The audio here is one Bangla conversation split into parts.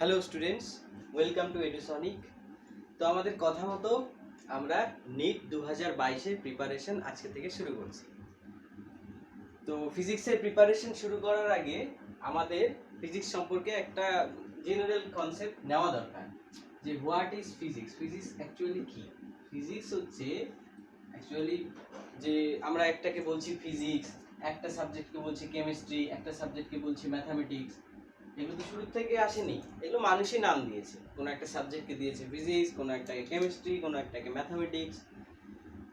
Hello students, welcome to Edusonic. তো আমাদের কথা মতো আমরা নিট 2022-এর প্রিপারেশন আজকে থেকে শুরু করছি। তো ফিজিক্সের প্রিপারেশন শুরু করার আগে আমাদের ফিজিক্স সম্পর্কে একটা জেনারেল কনসেপ্ট নেওয়া দরকার, যে what is physics, physics actually কী। ফিজিক্স হচ্ছে অ্যাকচুয়ালি যে আমরা একটাকে বলছি ফিজিক্স, একটা সাবজেক্টকে বলছি কেমিস্ট্রি, একটা সাবজেক্টকে বলছি ম্যাথামেটিক্স। এগুলো তো শুরু থেকে আসেনি, এগুলো মানুষই নাম দিয়েছে। কোনো একটা সাবজেক্টকে দিয়েছে ফিজিক্স, কোনো একটাকে কেমিস্ট্রি, কোনো একটাকে ম্যাথামেটিক্স।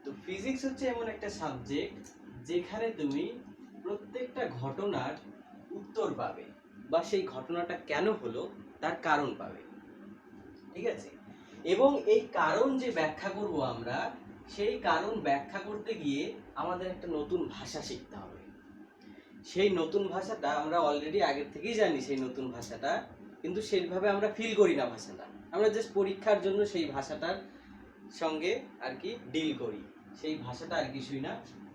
তো ফিজিক্স হচ্ছে এমন একটা সাবজেক্ট যেখানে তুমি প্রত্যেকটা ঘটনার উত্তর পাবে, বা সেই ঘটনাটা কেন হলো তার কারণ পাবে, ঠিক আছে? এবং এই কারণ যে ব্যাখ্যা করব আমরা, সেই কারণ ব্যাখ্যা করতে গিয়ে আমাদের একটা নতুন ভাষা শিখতে হবে। সেই নতুন ভাষাটা আমরা অলরেডি আগের থেকেই জানি, সেই নতুন ভাষাটা কিন্তু সেইভাবে আমরা ফিল করি না ভাষাটা। আমরা জাস্ট পরীক্ষার জন্য সেই ভাষাটার সঙ্গে আর কি ডিল করি। সেই ভাষাটা আর কিছুই না,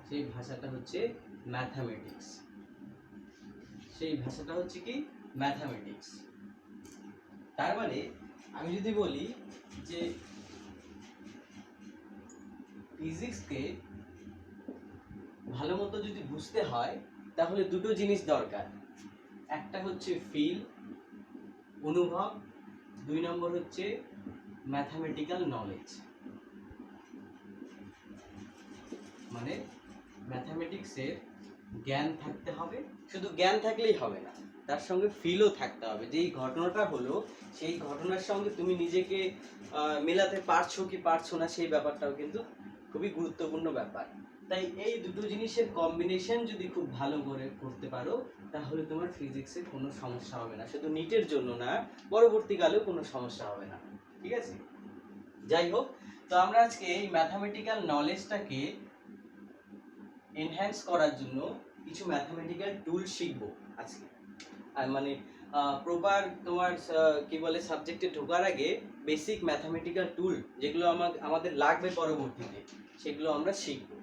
সেই ভাষাটা হচ্ছে ম্যাথামেটিক্স। সেই ভাষাটা হচ্ছে কি ম্যাথামেটিক্স। তার মানে আমি যদি বলি যে ফিজিক্সকে ভালো মতো যদি বুঝতে হয় তাহলে দুটো জিনিস দরকার। একটা হচ্ছে ফিল, অনুভব, 2 নম্বর হচ্ছে ম্যাথামেটিক্যাল নলেজ। মানে ম্যাথামেটিক্সের জ্ঞান থাকতে হবে, শুধু জ্ঞান থাকলেই হবে না, তার সঙ্গে ফিলও থাকতে হবে। যেই ঘটনাটা হলো সেই ঘটনার সঙ্গে তুমি নিজেকে মেলাতে পারছো কি পারছো না, সেই ব্যাপারটাও কিন্তু খুবই গুরুত্বপূর্ণ ব্যাপার। তাই এই দুটো জিনিসের কম্বিনেশন যদি খুব ভালো করে করতে পারো তাহলে তোমার ফিজিক্সে কোনো সমস্যা হবে না, শুধু নিটের জন্য না, পরবর্তীকালেও কোনো সমস্যা হবে না, ঠিক আছে? যাই হোক, তো আমরা আজকে এই ম্যাথামেটিক্যাল নলেজটাকে এনহ্যান্স করার জন্য কিছু ম্যাথামেটিক্যাল টুল শিখবো আজকে। আর মানে প্রপার তোমার কি বলে সাবজেক্টে ঢোকার আগে বেসিক ম্যাথামেটিক্যাল টুল যেগুলো আমাদের লাগবে পরবর্তীতে, সেগুলো আমরা শিখবো,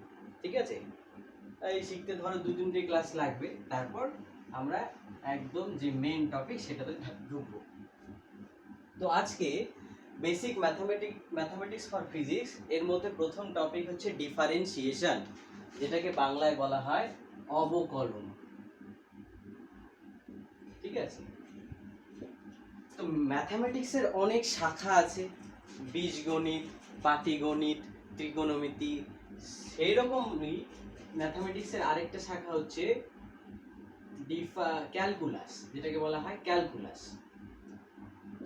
ঠিক আছে? এই শিখতে ধরো 2-3টে ক্লাস লাগবে, তারপর আমরা একদম যে মেইন টপিক সেটাতে ঢুকবো। তো আজকে বেসিক ম্যাথামেটিক্স ফর ফিজিক্স এর মধ্যে প্রথম টপিক হচ্ছে ডিফারেন্সিয়েশন, যেটাকে বাংলায় বলা হয় অবকলন, ঠিক আছে? তো ম্যাথামেটিক্সের অনেক শাখা আছে, বীজগণিত, পাটিগণিত, ত্রিকোণমিতি। সেই রকমই ম্যাথামেটিক্সের আরেকটা শাখা হচ্ছে ক্যালকুলাস, যেটাকে বলা হয় ক্যালকুলাস,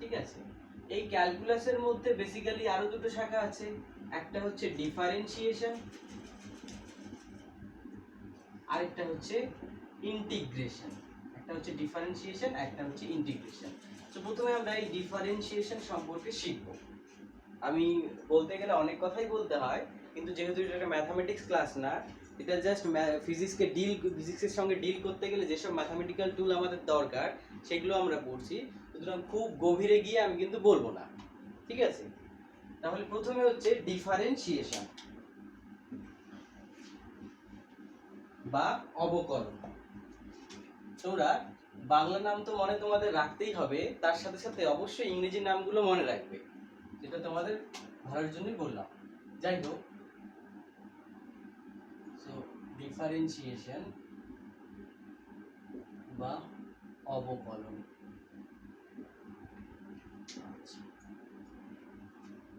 ঠিক আছে? এই ক্যালকুলাসের মধ্যে বেসিক্যালি আরো দুটো শাখা আছে, একটা হচ্ছে ডিফারেন্সিয়েশন, আরেকটা হচ্ছে ইন্টিগ্রেশন। একটা হচ্ছে ডিফারেন্সিয়েশন, একটা হচ্ছে ইন্টিগ্রেশন। তো প্রথমে আমরা এই ডিফারেন্সিয়েশন সম্পর্কে শিখব। আমি বলতে গেলে অনেক কথাই বলতে হয়, কিন্তু যেহেতু এটা একটা ম্যাথামেটিক্স ক্লাস না, এটা জাস্ট ফিজিক্সের সঙ্গে ডিল করতে গেলে যেসব ম্যাথামেটিক্যাল টুল আমাদের দরকার সেগুলো আমরা পড়ছি, সুতরাং খুব গভীরে গিয়ে আমি কিন্তু বলবো না, ঠিক আছে? তাহলে প্রথমে হচ্ছে ডিফারেন্সিয়েশন বা অবকলন। তোমরা বাংলা নাম তো মনে তোমাদের রাখতেই হবে, তার সাথে সাথে অবশ্যই ইংরেজি নামগুলো মনে রাখবে, যেটা তোমাদের ভালোর জন্যই বললাম। যাই হোক, সো ডিফারেন্সিয়েশন বা অবকলন।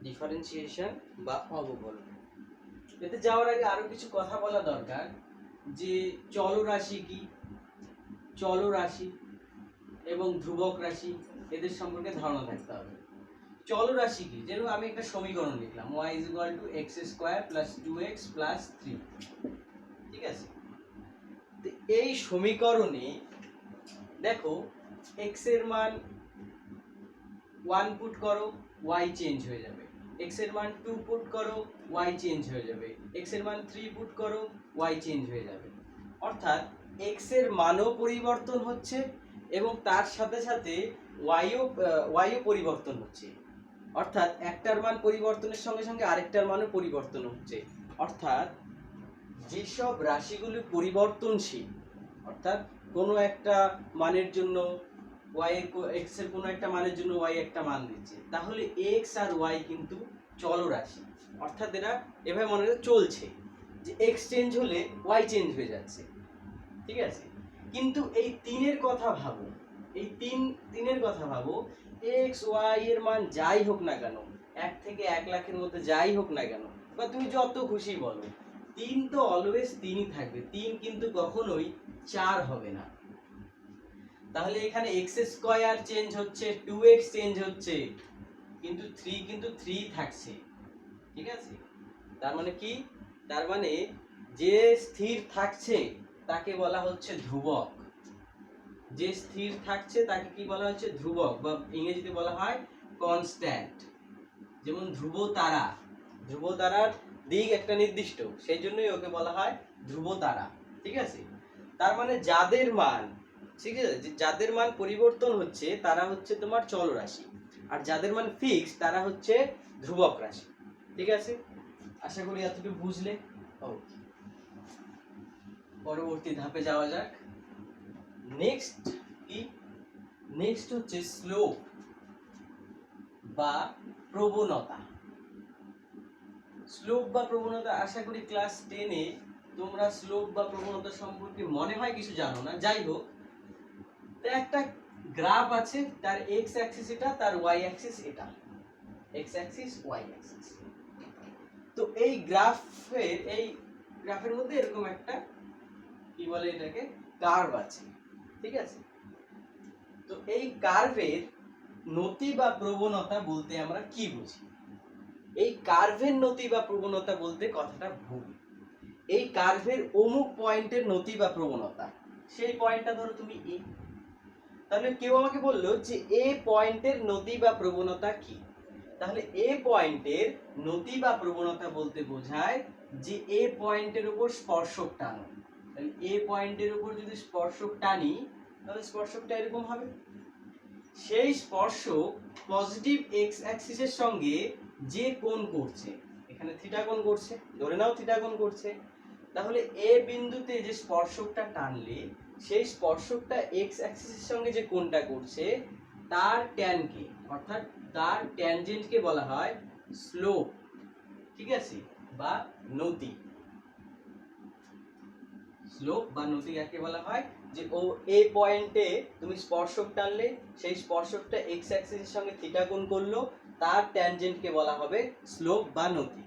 ডিফারেন্সিয়েশন বা অবকলন, এতে যাওয়ার আগে আরো কিছু কথা বলা দরকার, যে চলরাশি কি, চলরাশি এবং ধ্রুবক রাশি এদের সম্পর্কে ধারণা থাকতে হবে। চলরাশি কি? যেরকম আমি একটা সমীকরণ লিখলাম y = x² + 2x + 3, ঠিক আছে? তো এই সমীকরণে দেখো x এর মান 1 পুট করো, y চেঞ্জ হয়ে যাবে, x এর মান 2 পুট করো, y চেঞ্জ হয়ে যাবে, x এর মান 3 পুট করো, y চেঞ্জ হয়ে যাবে। অর্থাৎ x এর মানও পরিবর্তন হচ্ছে এবং তার সাথে সাথে y ও পরিবর্তন হচ্ছে। অর্থাৎ একটার মান পরিবর্তনের সঙ্গে সঙ্গে আরেকটার মানও পরিবর্তন হচ্ছে। অর্থাৎ যেসব রাশিগুলি পরিবর্তনশীল, অর্থাৎ কোনো একটা মানের জন্য এক্স এর কোনো একটা মানের জন্য ওয়াই একটা মান দিচ্ছে, তাহলে এক্স আর ওয়াই কিন্তু চলরাশি, অর্থাৎ এরা এভাবে মনে রাখতে চলছে যে এক্স চেঞ্জ হলে ওয়াই চেঞ্জ হয়ে যাচ্ছে, ঠিক আছে। কিন্তু এই তিনের কথা ভাবো, এই তিনের কথা ভাবো, এক্স ওয়াই এর মান যাই হোক না কেন, 1 থেকে 1 লাখের মধ্যে যাই হোক না কেন, বা তুমি যত খুশি বলো, 3 তো অলওয়েজ 3ই থাকবে, 3 কিন্তু কখনোই 4 হবে না। তাহলে এখানে এক্স স্কয়ার চেঞ্জ হচ্ছে, 2x চেঞ্জ হচ্ছে, কিন্তু 3 কিন্তু 3 থাকছে, ঠিক আছে। তার মানে কি, তার মানে যে স্থির থাকছে তাকে বলা হচ্ছে ধ্রুবক, যে স্থির থাকছে তাকে কি বলা হচ্ছে ধ্রুবক, বা ইংরেজিতে বলা হয় কনস্ট্যান্ট। যেমন ধ্রুব তারা, ধ্রুব তারার দিক একটা নির্দিষ্ট, সেই জন্যই ওকে বলা হয় ধ্রুব তারা, ঠিক আছে। তার মানে যাদের মান, ঠিক আছে, যাদের মান পরিবর্তন হচ্ছে তারা হচ্ছে তোমার চলরাশি, আর যাদের মান ফিক্স তারা হচ্ছে ধ্রুবক রাশি, ঠিক আছে। আশা করি এতটুকু বুঝলে। ওকে, পরবর্তী ধাপে যাওয়া যাক। নেক্সট কি, নেক্সট হচ্ছে স্লোপ বা প্রবণতা। স্লোপ বা প্রবণতা, আশা করি ক্লাস 10-এ তোমরা স্লোপ বা প্রবণতা সম্পর্কে মনে হয় কিছু জানো না, যাই হোক। তো একটা গ্রাফ আছে, তার এক্স অ্যাক্সিস এটা, তার ওয়াই অ্যাক্সিস এটা, এক্স অ্যাক্সিস ওয়াই অ্যাক্সিস। তো এই গ্রাফের মধ্যে এরকম একটা কি বলে এটাকে কার্ভ আছে, ঠিক আছে। তো এই কার্ভের নতি বা প্রবণতা বলতে আমরা কি বুঝি? এই কার্ভের নতি বা প্রবণতা বলতে কথাটা ভুল। এই কার্ভের অমুক পয়েন্টের নতি বা প্রবণতা, সেই পয়েন্টটা ধরো তুমি এ, তাহলে কেউ আমাকে বললো যে এ পয়েন্টের নতি বা প্রবণতা কি, তাহলে এ পয়েন্টের নতি বা প্রবণতা বলতে বোঝায় যে এ পয়েন্টের উপর স্পর্শক টানো। তাহলে এ পয়েন্টের উপর যদি স্পর্শক টানি তাহলে স্পর্শকটা এরকম হবে। সেই স্পর্শক পজিটিভ এক্স অ্যাক্সিসের সঙ্গে যে কোণ করছে, এখানে থিটা কোণ করছে, ধরে নাও থিটা কোণ করছে, তাহলে এ বিন্দুতে যে স্পর্শকটা টানলে সেই স্পর্শকটা এক্স অ্যাক্সিসের সঙ্গে যে কোণটা করছে তার ট্যানকে, অর্থাৎ তার ট্যানজেন্টকে বলা হয় স্লোপ, ঠিক আছে, বা নতি। স্লোপ বা নতি কাকে বলা হয়, যে ও এ পয়েন্টে তুমি স্পর্শক টানলে সেই স্পর্শকটা এক্স অ্যাক্সিসের সঙ্গে থিটা কোণ করলো, তার ট্যানজেন্টকে বলা হবে স্লোপ বা নতি।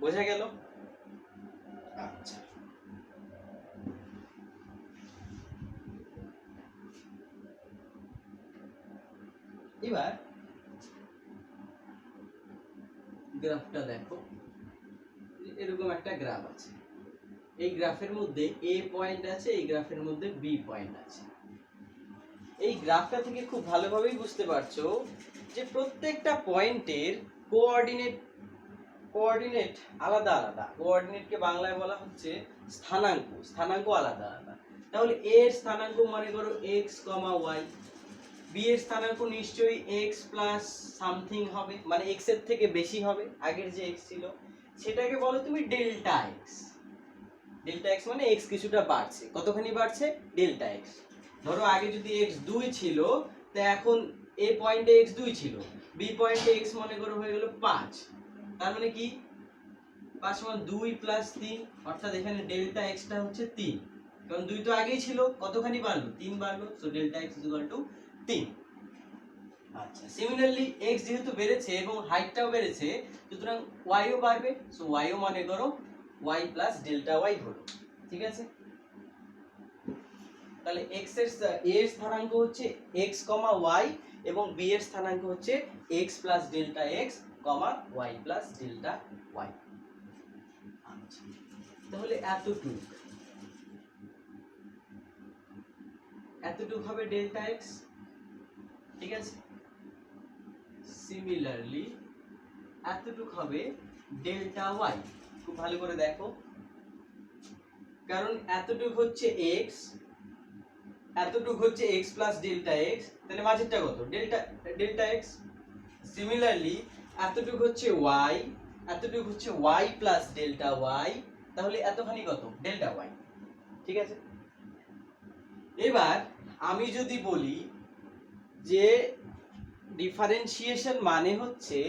বোঝা গেল? আচ্ছা, এবার গ্রাফটা দেখো, এরকম একটা গ্রাফ আছে, এই গ্রাফের মধ্যে এ পয়েন্ট আছে, এই গ্রাফের মধ্যে বি পয়েন্ট আছে। এই গ্রাফটা থেকে খুব ভালোভাবেই বুঝতে পারছো যে প্রত্যেকটা পয়েন্টের কোঅর্ডিনেট আলাদা আলাদা। কোঅর্ডিনেটকে বাংলায় বলা হচ্ছে স্থানাঙ্ক, স্থানাঙ্ক আলাদা আলাদা। তাহলে এ এর স্থানাঙ্ক মনে করো x, y, বি এর স্থানাঙ্ক নিশ্চয়ই x প্লাস সামথিং হবে, মানে x এর থেকে বেশি হবে, আগের যে x ছিল সেটাকে বলো তুমি ডেল্টা x। ডেল্টা x মানে x কিছুটা বাড়ছে, কতখানি বাড়ছে, ডেল্টা x। ধরো আগে যদি x 2 ছিল, তো এখন a পয়েন্টে x 2 ছিল, b পয়েন্টে x মনে করো হয়ে গেল 5, তার মানে কি 5 সমান 2 প্লাস 3, অর্থাৎ এখানে ডেল্টা x টা হচ্ছে 3, কারণ 2 তো আগেই ছিল, কতখানি বাড়লো, 3 বাড়লো, সো ডেল্টা x 3। আচ্ছা, সিমিলারলি x যেহেতু বেড়েছে এবং হাইটটাও বেড়েছে, সুতরাং y ও বাড়বে, সো y ও মনে করো y প্লাস ডেল্টা y হলো, ঠিক আছে। তাহলে x এর a এর স্থানাঙ্ক হচ্ছে x, y এবং b এর স্থানাঙ্ক হচ্ছে x plus delta x, y plus delta y। আচ্ছা, তাহলে এতটুক হবে ডেল্টা x, ঠিক আছে। সিমিলারলি এতটুক হবে ডেল্টা y। খুব ভালো করে দেখো, কারণ এতটুক হচ্ছে x, এতটুক হচ্ছে x প্লাস ডেল্টা x, তাহলে মাঝেরটা কত, ডেল্টা x। সিমিলারলি এতটুক হচ্ছে y, এতটুক হচ্ছে y প্লাস ডেল্টা y, তাহলে এতখানি কত, ডেল্টা y, ঠিক আছে। এবার আমি যদি বলি যে ডিফারেন্সিয়েশন মানে হচ্ছে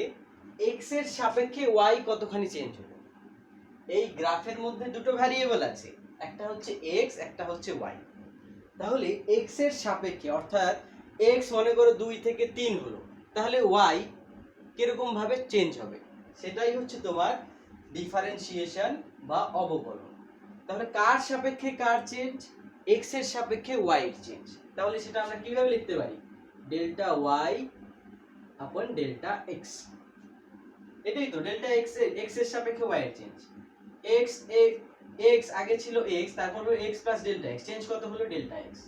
এক্স এর সাপেক্ষে ওয়াই কতখানি চেঞ্জ হলো। এই গ্রাফের মধ্যে দুটো ভ্যারিয়েবল আছে, একটা হচ্ছে এক্স, একটা হচ্ছে ওয়াই। তাহলে এক্স এর সাপেক্ষে অর্থাৎ এক্স মনে করো 2 থেকে 3 হলো, তাহলে ওয়াই কিরকম ভাবে চেঞ্জ হবে, সেটাই হচ্ছে তোমার ডিফারেন্সিয়েশন বা অবকলন। তাহলে কার সাপেক্ষে কার চেঞ্জ? এক্স এর সাপেক্ষে ওয়াই এর চেঞ্জ। তাহলে সেটা আমরা কিভাবে লিখতে পারি? ডেল্টা ওয়াই আপন ডেল্টা এক্স। এটাই তো ডেল্টা এক্স এর সাপেক্ষে ওয়াই এর চেঞ্জ। এক্স এক্স আগে ছিল এক্স, তারপর হলো x plus delta x, change কত হলো? Delta x.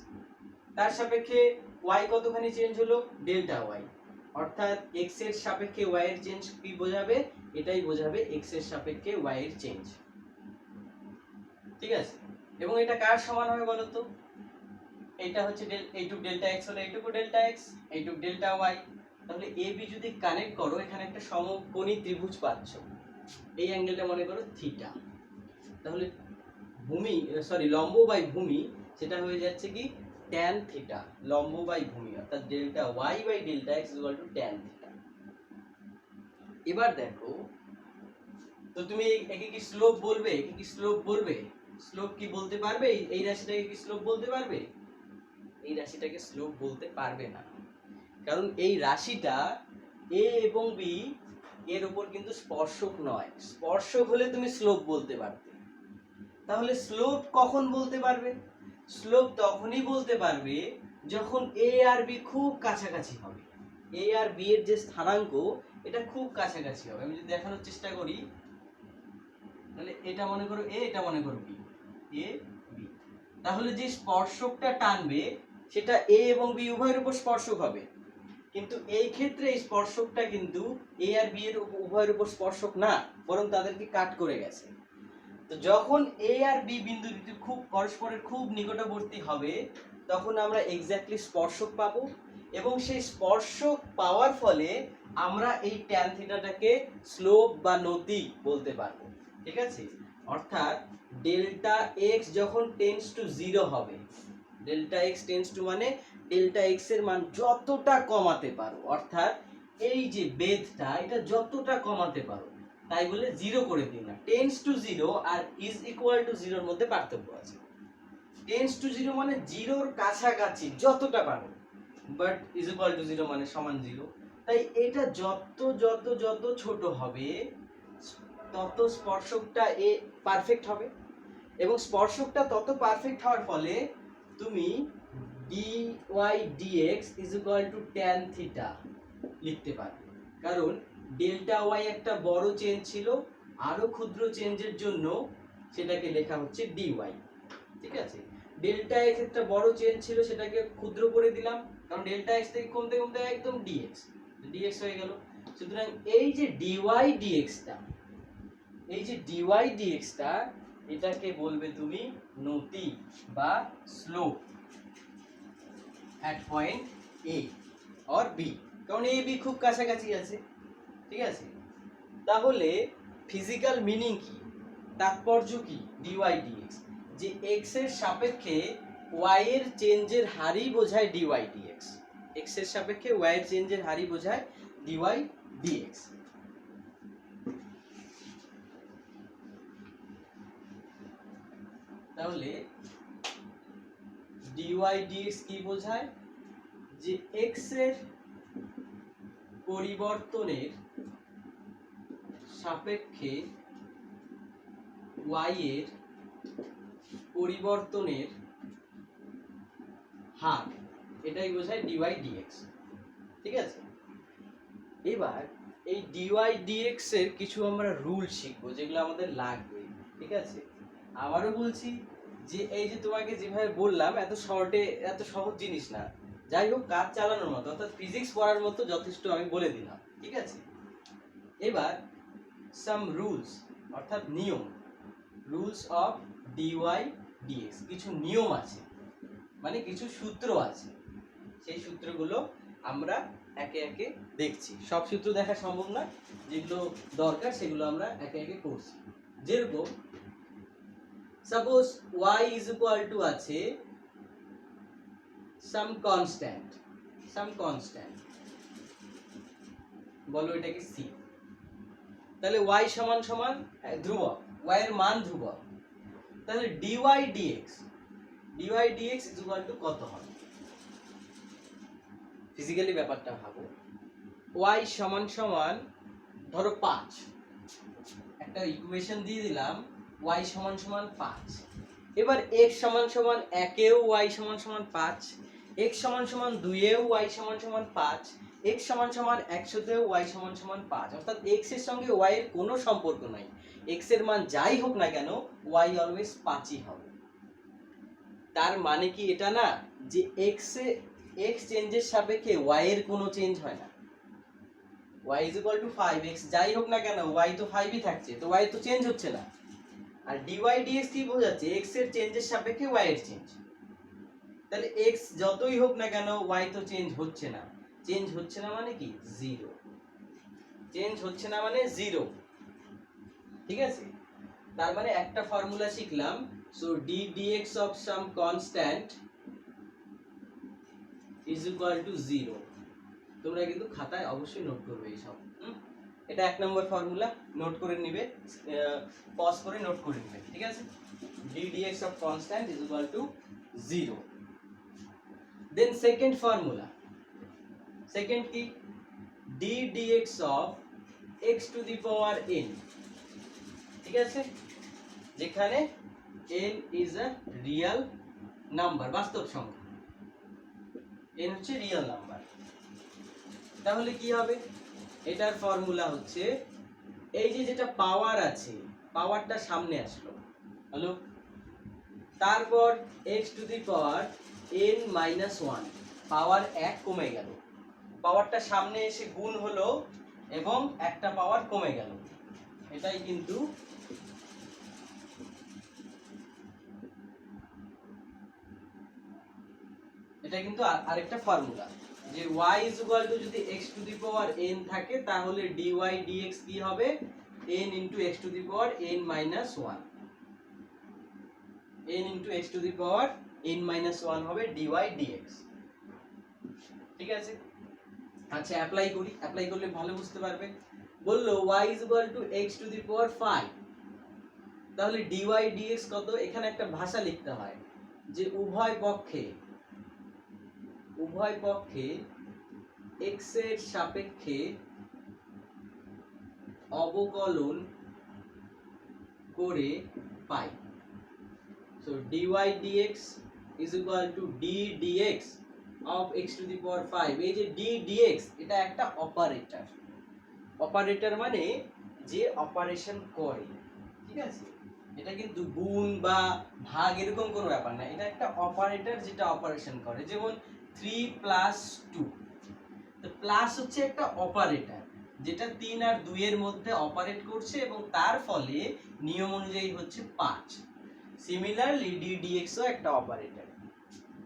তার সাপেক্ষে ওয়াই কতখানি চেঞ্জ হলো? Delta Y. অর্থাৎ এক্স এর সাপেক্ষে ওয়াই এর চেঞ্জ কি বোঝাবে? এটাই বোঝাবে এক্স এর সাপেক্ষে ওয়াই এর চেঞ্জ। ঠিক আছে, এবং এটা কার সমান হবে বলো তো? এটা হচ্ছে এইটুক ডেল্টা এক্স হলো এইটুকু ডেল্টা এক্স, এইটুক ডেল্টা ওয়াই। তাহলে এ বি যদি কানেক্ট করো, এখানে একটা সমকোণী ত্রিভুজ পাচ্ছ, এই অ্যাঙ্গেলটা মনে করো থিটা। তাহলে ভূমি লম্ব বাই ভূমি সেটা হয়ে যাচ্ছে কি ট্যান থিটা, লম্ব বাই ভূমি, অর্থাৎ delta Y by delta X equal to tan theta. এবার দেখো তো তুমি একে কি স্লোপ বলবে? একে কি স্লোপ বলবে? স্লোপ কি বলতে পারবে? এই রাশিটাকে কি স্লোপ বলতে পারবে? এই রাশিটাকে স্লোপ বলতে পারবে না, কারণ এই রাশিটা এ এবং বি এর উপর কিন্তু স্পর্শক নয়। স্পর্শক হলে তুমি স্লোপ বলতে পারবে। তাহলে স্লোপ কখন বলতে পারবে? স্লোপ তখনই বলতে পারবে যখন এ আর বি খুব কাছাকাছি হবে। এ আর বি এর যে স্থানাঙ্ক এটা খুব কাছাকাছি হবে। আমি যদি দেখানোর চেষ্টা করি, তাহলে এটা মনে করো এ, এটা মনে করো বি, এ বি। তাহলে যে স্পর্শকটা টানবে সেটা এ এবং বি উভয়ের উপর স্পর্শক হবে, কিন্তু এই ক্ষেত্রে এই স্পর্শকটা কিন্তু এ আর বি এর উভয়ের উপর স্পর্শক না, বরং তাদেরকে কাট করে গেছে। তো যখন এ আর বি বিন্দু দুটি খুব পরস্পরের খুব নিকটবর্তী হবে, তখন আমরা এক্স্যাক্টলি স্পর্শক পাবো, এবং সেই স্পর্শক পাওয়ার ফলে আমরা এই ট্যান থিটাটাকে স্লোপ বা নতি বলতে পারবো। ঠিক আছে, অর্থাৎ ডেল্টা এক্স যখন টেন্ডস টু 0 হবে, ডেল্টা এক্স টেন্ডস টু মানে ডেল্টা এক্স এর মান যতটা কমাতে পারো, অর্থাৎ এই যে বেধটা এটা যতটা কমাতে পারো, তাই বলে 0 করে দিই না। টেন্ডস টু 0 আর ইজ ইকুয়াল টু 0 এর মধ্যে পার্থক্য আছে। টেন্ডস টু 0 মানে 0 এর কাছাকাছি যতটা পারো, বাট ইজ ইকুয়াল টু 0 মানে সমান 0। তাই এটা যত যত যত ছোট হবে তত স্পর্শকটা এ পারফেক্ট হবে, এবং স্পর্শকটা তত পারফেক্ট হওয়ার ফলে তুমি dy dx is equal to tan theta লিখতে পারবে। কারণ ডেল্টা ওয়াই একটা বড় চেঞ্জ ছিল, আরো ক্ষুদ্র চেঞ্জের জন্য সেটাকে লেখা হচ্ছে dy। ঠিক আছে, ডেল্টা এক্স একটা বড় চেঞ্জ ছিল, সেটাকে ক্ষুদ্র করে দিলাম, কারণ ডেল্টা এক্স থেকে কমতে কমতে একদম dx হয়ে গেল। সুতরাং এই যে dy dx টা, এই যে dy dx টা, এটাকে বলবে তুমি নতি বা slope at point A or B, কারণ A B খুব কাছাকাছি আছে। ঠিক আছে, তাহলে ফিজিক্যাল মিনিং কি, তাৎপর্য কি dy dx? যে x এর সাপেক্ষে y এর চেঞ্জের হারই বোঝায় dy dx। x এর সাপেক্ষে y এর চেঞ্জের হারই বোঝায় dy dx। তাহলে dy dx কি বোঝায়? যে x এর পরিবর্তনের সাপেক্ষে y এর পরিবর্তনের হার, এটাই বোঝায় dy dx। ঠিক আছে, এবার এই dy dx এর কিছু আমরা রুল শিখবো যেগুলো আমাদের লাগবে। ঠিক আছে, আবারও বলছি যে এই যে তোমাকে যেভাবে বললাম এত শর্টে এত সহজ জিনিস না, যাই হোক কাজ চালানোর মতো, অর্থাৎ ফিজিক্স পড়ার মতো যথেষ্ট আমি বলে দিলাম। ঠিক আছে, এবার সাম রুলস অর্থাৎ নিয়ম, রুলস অফ dy dx, কিছু নিয়ম আছে, মানে কিছু সূত্র আছে। সেই সূত্রগুলো আমরা একে একে দেখছি। সব সূত্র দেখা সম্ভব না, যেগুলো দরকার সেগুলো আমরা একে একে করছি। যেরকম suppose y is equal two আছে সাম কনস্ট্যান্ট, সাম কনস্ট্যান্ট, বলো এটাকে সি। তাহলে y সমান সমান ধ্রুবক, y এর মান ধ্রুবক, তাহলে dy dx is equal two কত হবে? ফিজিক্যালি ব্যাপারটা ভাবো। y সমান সমান ধরো 5, একটা ইকুয়েশন দিয়ে দিলাম y সমান সমান 5। এবার x সমান সমান 1 এও y সমান সমান 5, x সমান সমান 2 এও y সমান সমান 5, x সমান সমান 100 তেও y সমান সমান 5। অর্থাৎ x এর সঙ্গে y এর কোনো সম্পর্ক নাই, x এর মান যাই হোক না কেন y অলওয়েজ 5ই হবে। তার মানে কি এটা না যে x চেঞ্জের সাপেক্ষে y এর কোনো চেঞ্জ হয় না, y is equal to 5, x যাই হোক না কেন y তো 5ই থাকছে, তো y তো চেঞ্জ হচ্ছে না। আর dy dx কি বোঝাচ্ছে? x এর চেঞ্জের সাপেক্ষে y এর চেঞ্জ। তাহলে x যতই হোক না কেন y তো চেঞ্জ হচ্ছে না, চেঞ্জ হচ্ছে না মানে কি? 0, চেঞ্জ হচ্ছে না মানে 0, ঠিক আছে? তার মানে একটা ফর্মুলা শিখলাম, so d dx of some constant is equal to 0। তোমরা কিন্তু খাতায় অবশ্যই নোট করবে এই সব। এটা এক নম্বর ফর্মুলা, নোট করে নিবে, পজ করে নোট করে নিবে, ঠিক আছে? d dx of constant is equal to 0। Then second formula, second কি? d dx of x to the power n, ঠিক আছে? যেখানে n is a real number, বাস্তব সংখ্যা, n হচ্ছে রিয়েল নাম্বার। তাহলে কি হবে? এটার ফর্মুলা হচ্ছে এই যে যেটা পাওয়ার আছে, পাওয়ারটা সামনে আসলো, হলো, তারপর x to the power n minus 1, পাওয়ার 1 কমে গেল, পাওয়ারটা সামনে এসে গুণ হলো এবং একটা পাওয়ার কমে গেল। এটাই কিন্তু আরেকটা ফর্মুলা, যে y is equal to যদি x to the power n থাকে তাহলে dy dx কি হবে? n into x to the power n minus 1, n into x to the power n minus 1 হবে dy dx, ঠিক আছে? আচ্ছা অ্যাপ্লাই করি, অ্যাপ্লাই করলে ভালো বুঝতে পারবে। বললো y is equal to x to the power 5, তাহলে dy dx কত? এখানে একটা ভাষা লিখতে হয় যে উভয় পক্ষে x এর সাপেক্ষে অবকলন করে পাই। So dy dx is equal to d dx of x to the power 5। এই যে d dx এটা একটা অপারেটর, অপারেটর মানে যে অপারেশন করে, ঠিক আছে? এটা কিন্তু গুণ বা ভাগ এরকম কোনো ব্যাপার না, এটা একটা অপারেটর যেটা অপারেশন করে। যেমন 3 plus 2, তো প্লাস হচ্ছে একটা অপারেটর যেটা 3 আর 2 এর মধ্যে অপারেট করছে এবং তার ফলে নিয়ম অনুযায়ী হচ্ছে 5। সিমিলারলি d dx ও একটা অপারেটর।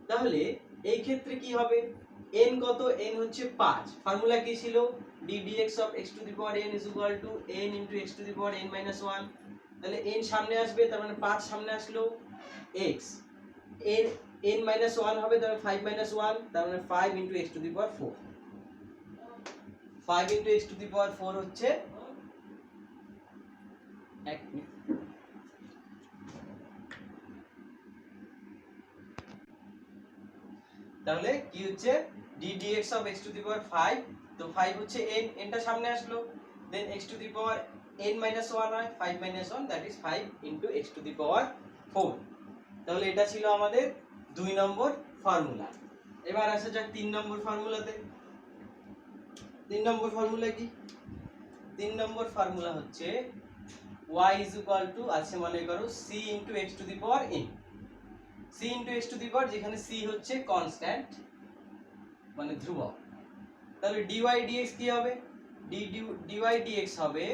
তাহলে এই ক্ষেত্রে কি হবে? n কত? n হচ্ছে 5, ফর্মুলা কি ছিল? d dx of x to the power n is equal to n into x to the power n minus 1। তাহলে n সামনে আসবে, তার মানে 5 সামনে আসলো, x n minus 1 হবে, তাহলে 5 minus 1, তার মানে 5 into x to the power 4, 5 into x to the power 4 হচ্ছে 1 মিনিট। তাহলে কি হচ্ছে? d dx of x to the power 5, তো 5 হচ্ছে n, nটা সামনে আসলো, দেন x to the power n minus 1 হয়, 5 minus 1 that is 5 into x to the power 4। তাহলে এটা ছিল আমাদের 2 নম্বর ফর্মুলা। এবার আসা যাক 3 নম্বর ফর্মুলাতে। 3 নম্বর ফর্মুলা কি? 3 নম্বর ফর্মুলা হচ্ছে y is equal to, আছে মনে করো, c into x to the power n, c into x to the power, যেখানে c হচ্ছে কনস্ট্যান্ট মানে ধ্রুবক। তাহলে dy dx কি হবে? dy dx হবে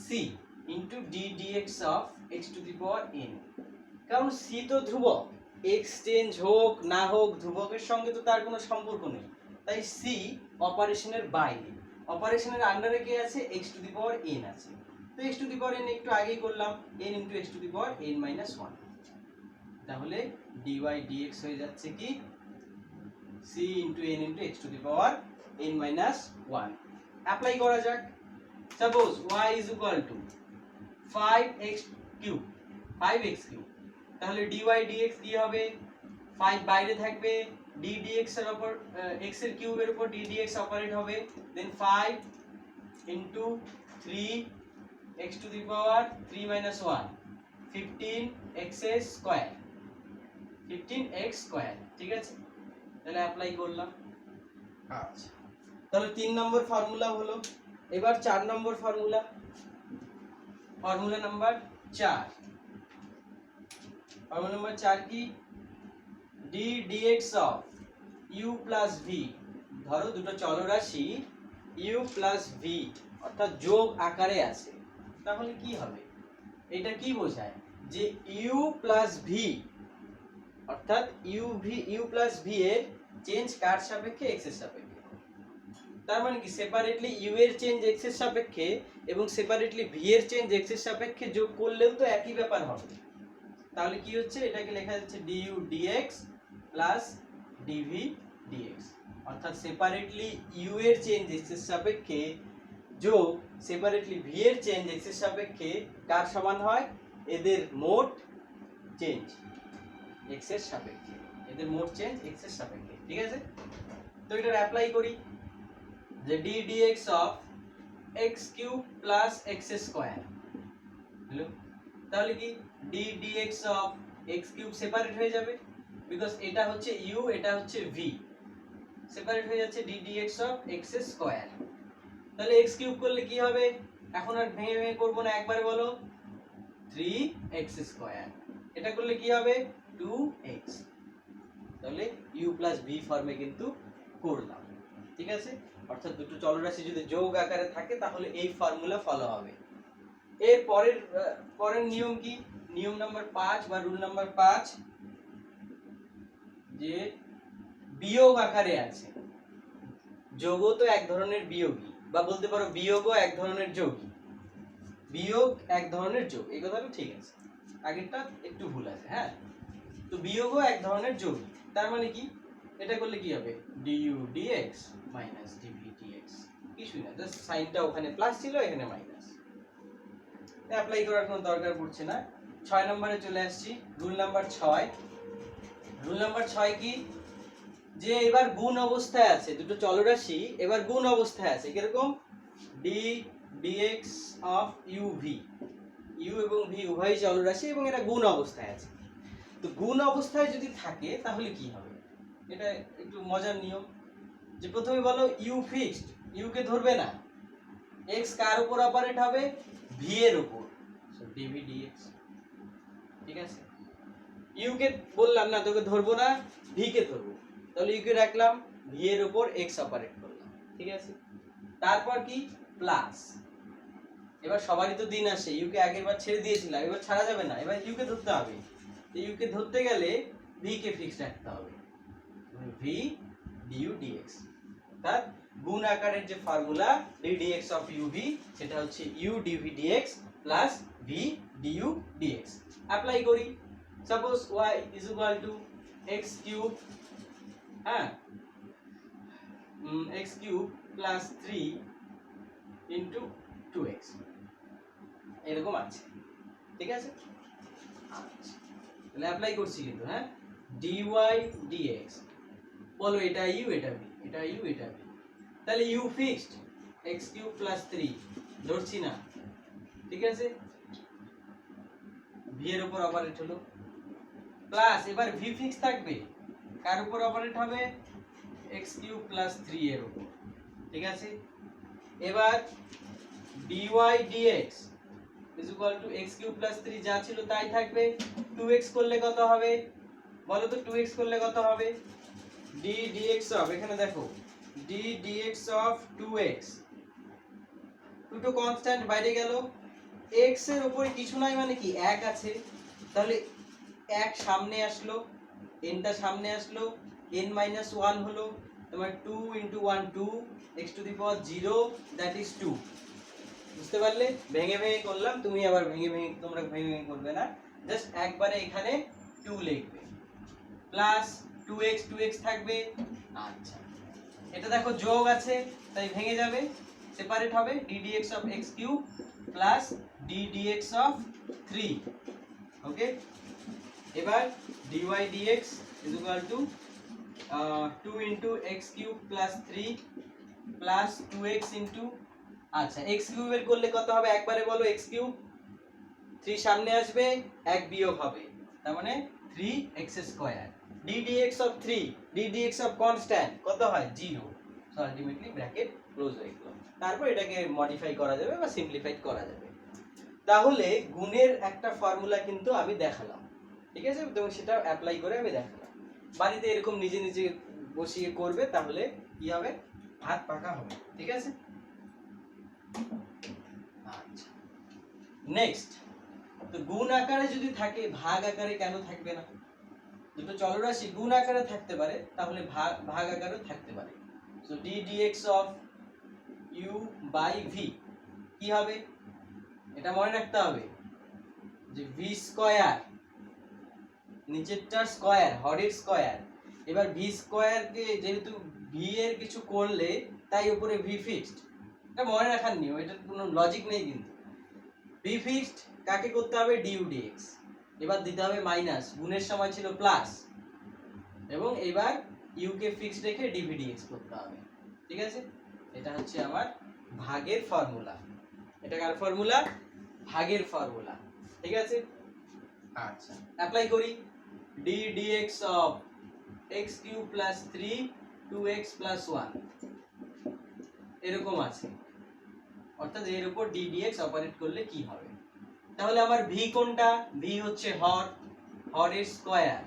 c into d dx of x to the power n, কারণ c তো ধ্রুবক, x চেঞ্জ হোক না হোক ধ্রুবকের সঙ্গে তো তার কোনো সম্পর্ক নেই, তাই c অপারেশনের বাইরে, অপারেশনের আন্ডারে কে আছে? x to the power n আছে, তো x to the power n একটু আগেই করলাম, n into x to the power n minus 1। তাহলে dy dx হয়ে যাচ্ছে কি c into n into x to the power n minus 1 apply করা যাক suppose y is equal to 5x cube 5x cube তাহলে dy dx কি হবে 5 বাইরে থাকবে d dx এর উপর x এর কিউবের উপর d dx অপারেট হবে দেন 5 into 3 x to the power 3 minus 1 15x square 15x square ঠিক আছে তাহলে অ্যাপ্লাই করলাম আচ্ছা তাহলে 3 নম্বর ফর্মুলা হলো এবার 4 নম্বর ফর্মুলা নাম্বার 4 ফর্মুলা নাম্বার 4 কি d dx of u plus v ধরো দুটো চলরাশি u plus v অর্থাৎ যোগ আকারে আছে তাহলে কি হবে এটা কি বোঝায় যে u plus v অর্থাৎ u plus v এর চেঞ্জ কার সাপেক্ষে x এর সাপেক্ষে তার মানে কি সেপারেটলি u এর চেঞ্জ x এর সাপেক্ষে এবং সেপারেটলি v এর চেঞ্জ x এর সাপেক্ষে যোগ করলেও তো একই ব্যাপার হবে তাহলে কি হচ্ছে এটাকে লেখা যাচ্ছে du dx plus dv dx অর্থাৎ সেপারেটলি u এর চেঞ্জ x এর সাপেক্ষে যোগ সেপারেটলি v এর চেঞ্জ x এর সাপেক্ষে কার সমান হয় এদের মোট চেঞ্জ x এর সাপেক্ষে এদের মোট চেঞ্জ x এর সাপেক্ষে ঠিক আছে তো এটা অ্যাপ্লাই করি যে d dx of x cube plus x square হলো তাহলে কি d dx of x cube separate হয়ে যাবে বিকজ এটা হচ্ছে u এটা হচ্ছে v সেপারেট হয়ে যাচ্ছে d dx of x square তাহলে x cube করলে কি হবে এখন আর ভেঙে ভেঙে করব না একবারে বলো 3x square এটা করলে কি হবে 2x তাহলে u plus v ফর্মে কিন্তু করলাম ঠিক আছে অর্থাৎ দুটো চলরাশি যদি যোগ আকারে থাকে তাহলে এই ফর্মুলা ফলো হবে এর পরের নিয়ম কি নিয়ম নাম্বার 5 বা রুল নাম্বার 5 যে বিয়োগ আকারে আছে যোগও তো এক ধরনের বিয়োগী বা বলতে পারো বিয়োগও এক ধরনের যোগী বিয়োগ এক ধরনের যোগ এই কথাটা ঠিক আছে আগেরটা একটু ভুল আছে হ্যাঁ তো বিয়োগও এক ধরনের যোগী তার মানে কি এটা করলে কি হবে du dx minus dv dx কিছুই না জাস্ট সাইনটা ওখানে প্লাস ছিল এখানে মাইনাস অ্যাপ্লাই করার কোনো দরকার পড়ছে না 6 নম্বরে চলে আসছি রুল নাম্বার 6 কি যে এবার গুণ অবস্থায় আছে দুটো চলরাশি এবার গুণ অবস্থায় আছে কিরকম d dx of uv u এবং v উভয়ই চলরাশি এবং এটা গুণ অবস্থায় আছে তো গুণ অবস্থায় যদি থাকে তাহলে কি হবে এটা একটু মজার নিয়ম যে প্রথমে বলো u ফিক্সড u কে ধরবে না x কার উপর অপারেট হবে v এর উপর সো dv dx ঠিক আছে u কে বললাম না তোকে ধরবো না v কে ধরবো তাহলে u কে রাখলাম v এর উপর x অপারেট করলাম ঠিক আছে তারপর কি প্লাস এবার সবারই তো দিন আসে u কে আগেরবার ছেড়ে দিয়েছিলাম এবার ছাড়া যাবে না এবার u কে ধরতে হবে তো u কে ধরতে গেলে v কে ফিক্সড রাখতে হবে v du dx অর্থাৎ গুণ আকারের যে formula d dx of uv সেটা হচ্ছে u dv dx plus v du dx apply করি suppose y is equal to x cube হ্যাঁ x cube plus 3 into 2x এরকম আছে ঠিক আছে আচ্ছা তাহলে অ্যাপ্লাই করছি কিন্তু হ্যাঁ dy dx বলো এটা u এটা v এটা u এটা v তাহলে u fixed x cube plus 3 ধরছি না ঠিক আছে v এর উপর অপারেট হলো প্লাস এবার v ফিক্স থাকবে কার উপর অপারেট হবে x cube plus 3 এর উপর ঠিক আছে এবার dy dx is equal to x cube plus 3 যা ছিল তাই থাকবে 2x করলে কত হবে বলো তো 2x করলে কত হবে d dx of এখানে দেখো d dx of 2x দুটো কনস্ট্যান্ট বাইরে গেল x এর উপরে কিছু নাই মানে কি 1 আছে তাহলে 1 সামনে আসলো n টা সামনে আসলো n minus 1 হলো তোমার 2 into 1 2 x to the power 0 that is 2 বুঝতে পারলে ভেঙে ভেঙে করলাম তুমি আবার তোমরা ভেঙে ভেঙে করবে না জাস্ট একবারে এখানে 2 লিখবে প্লাস 2x থাকবে আচ্ছা, এটা দেখো যোগ আছে তাই ভেঙে যাবে, সেপারেট হবে d dx of x cube plus d dx of 3। ওকে, এবার dy dx is equal to 2 into x cube plus 3 plus 2x into, আচ্ছা x কিউবের করলে কত হবে একবারে বলো, x কিউব 3 সামনে আসবে 1 বিয়োগ হবে, তার মানে 3x square d dx of 3 d dx of constant কত হয় 0, সো আলটিমেটলি ব্র্যাকেট ক্লোজ হয়ে গেল। তারপর এটাকে মডিফাই করা যাবে বা সিম্পলিফাইড করা যাবে। তাহলে গুণের একটা ফর্মুলা কিন্তু আমি দেখালাম, ঠিক আছে, এবং সেটা অ্যাপ্লাই করে আমি দেখালাম। বাড়িতে এরকম নিজে নিজে বসিয়ে করবে, তাহলে কি হবে, হাত পাকা হবে, ঠিক আছে। আচ্ছা, নেক্সট, তো গুণ আকারে যদি থাকে ভাগ আকারে কেন থাকবে না? দুটো চলরাশি গুণ আকারে থাকতে পারে, তাহলে ভাগ আকারেও থাকতে পারে। So d dx of u by v কি হবে, এটা মনে রাখতে হবে যে v স্কয়ার, নিচেরটার স্কয়ার, হরের স্কয়ার। এবার v স্কয়ার কে যেহেতু v এর কিছু করলে তাই উপরে v ফিক্সড, এটা মনে রাখার নিয়ম, এটার কোনো লজিক নেই কিন্তু। v ফিক্সড কাকে করতে হবে, du dx, এবার দিতে হবে মাইনাস, গুণের সময় ছিল প্লাস, এবং এবার u কে ফিক্সড রেখে dv dx করতে হবে, ঠিক আছে। এটা হচ্ছে আমার ভাগের ফর্মুলা। এটা কার ফর্মুলা, ভাগের ফর্মুলা, ঠিক আছে। আচ্ছা, অ্যাপ্লাই করি, d dx of x cube plus 3 2x plus 1 এরকম আছে, অর্থাৎ এর উপর d dx অপারেট করলে কি হবে। তাহলে আমার v কোনটা, v হচ্ছে হরের স্কয়ার।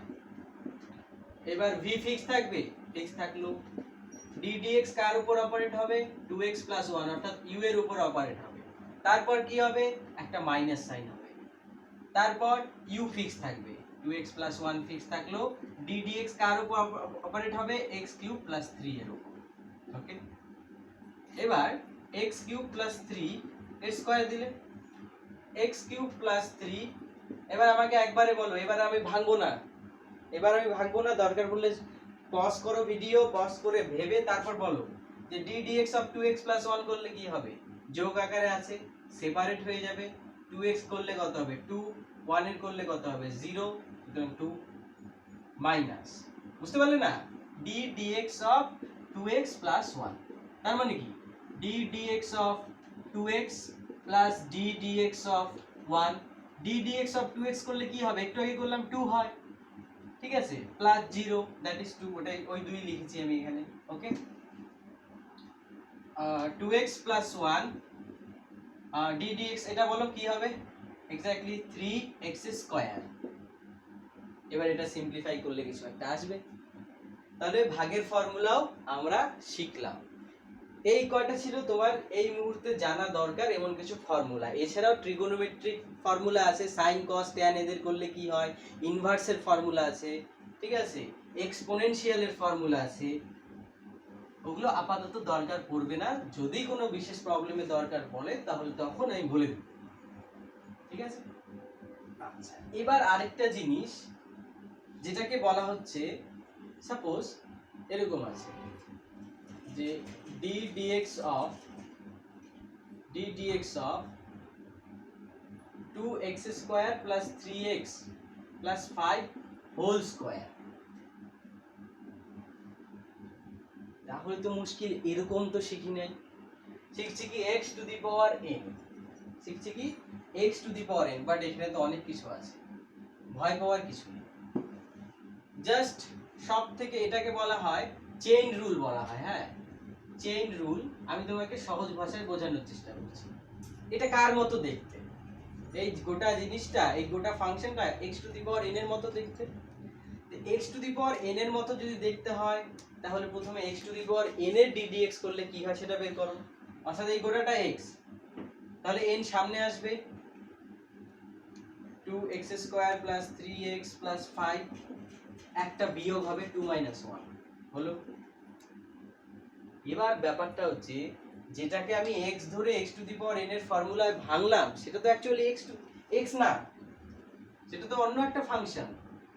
এবার v ফিক্স থাকবে, ফিক্স থাকলো, d dx কার উপর অপারেট হবে, 2x plus 1 অর্থাৎ u এর উপর অপারেট হবে। তারপর কি হবে, একটা মাইনাস সাইন হবে, তারপর u ফিক্স থাকবে, 2x plus 1 ফিক্স থাকলো, d dx কার উপর অপারেট হবে, x কিউব প্লাস 3 এর উপর। ওকে, এবার x কিউব প্লাস 3 এর স্কয়ার দিলে x কিউব প্লাস 3, এবার আমাকে একবারে বলো, এবার আমি ভাঙবো না, দরকার পড়লে পজ করো ভিডিও, পজ করে ভেবে তারপর বলো যে d dx of 2x plus 1 করলে কি হবে, যোগ আকারে আছে, সেপারেট হয়ে যাবে, 2x করলে কত হবে 2, 1 এর করলে কত হবে 0, সুতরাং 2 মাইনাস, বুঝতে পারলে না, d dx of 2x plus 1, তার মানে কি d dx of 2x plus d dx of 1, d dx of 2x করলে কি হবে, একটু আগে করলাম 2 হয়, ঠিক আছে, প্লাস 0 দ্যাট ইজ 2, ওটাই ওই 2 লিখেছি আমি এখানে। ওকে, 2x plus 1 d dx, এটা বলো কি হবে, এক্স্যাক্টলি 3x স্কয়ার। এবার এটা সিম্পলিফাই করলে কিছু একটা আসবে। তাহলে ভাগের ফর্মুলাও আমরা শিখলাম। এই কয়টা ছিল তোমার এই মুহূর্তে জানা দরকার এমন কিছু ফর্মুলা। এছাড়াও ট্রিগোনোমেট্রিক ফর্মুলা আছে, সাইন কস ট্যান এদের করলে কি হয়, ইনভার্সের ফর্মুলা আছে, ঠিক আছে, এক্সপোনেনশিয়ালের ফর্মুলা আছে, ওগুলো আপাতত দরকার পড়বে না, যদি কোনো বিশেষ প্রবলেমে দরকার পড়ে তাহলে তখন আমি বলে দেব, ঠিক আছে। আচ্ছা, এবার আরেকটা জিনিস যেটাকে বলা হচ্ছে, সাপোজ এরকম আছে যে d dx of 2x square plus 3x plus 5 whole square, তাহলে তো মুশকিল, এরকম তো শিখি নাই, শিখছি কি x to the power n, but এখানে তো অনেক কিছু আছে, ভয় পাওয়ার কিছু নেই, জাস্ট সব থেকে এটাকে বলা হয় চেইন রুল বলা হয়। হ্যাঁ, চেইন রুল, আমি তোমাকে সহজ ভাষায় বোঝানোর চেষ্টা করছি। এটা কার মতো দেখতে, এই গোটা জিনিসটা, এই গোটা ফাংশনটা x to the power n এর মতো দেখতে। x to the power n এর মতো যদি দেখতে হয় তাহলে প্রথমে x to the power n এর d dx করলে কি হয় সেটা বের করো, অর্থাৎ এই গোটাটা x, তাহলে n সামনে আসবে, 2x square plus 3x plus 5, একটা বিয়োগ হবে 2 মাইনাস 1 হলো। এবার ব্যাপারটা হচ্ছে যেটাকে আমি x ধরে x to the power n এর ফর্মুলায় ভাঙলাম সেটা তো অ্যাকচুয়ালি x না, সেটা তো অন্য একটা ফাংশন,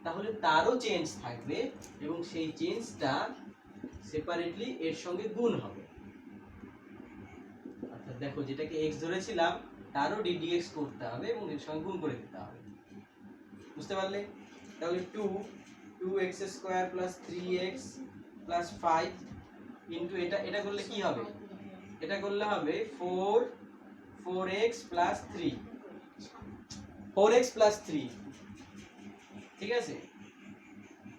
তাহলে তারও চেঞ্জ থাকবে এবং সেই সেপারেটলি এর সঙ্গে গুণ হবে। অর্থাৎ দেখো যেটাকে x ধরেছিলাম তারও ddx করতে হবে এবং এর সঙ্গে গুণ করে দিতে হবে। বুঝতে পারলে? তাহলে 2x square plus 3x plus 5 into এটা করলে কি হবে? এটা করলে হবে 4x প্লাস 3, 4x প্লাস 3, ঠিক আছে?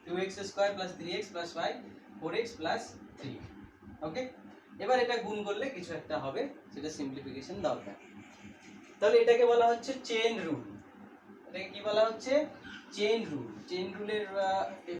2x square plus 3x plus 5, 4x plus 3। ওকে, এবার এটা গুণ করলে কিছু একটা হবে, সেটা সিম্পলিফিকেশন দরকার। তাহলে এটাকে বলা হচ্ছে চেইন রুল। এটাকে কি বলা হচ্ছে? Chain rule. চেইন রুলের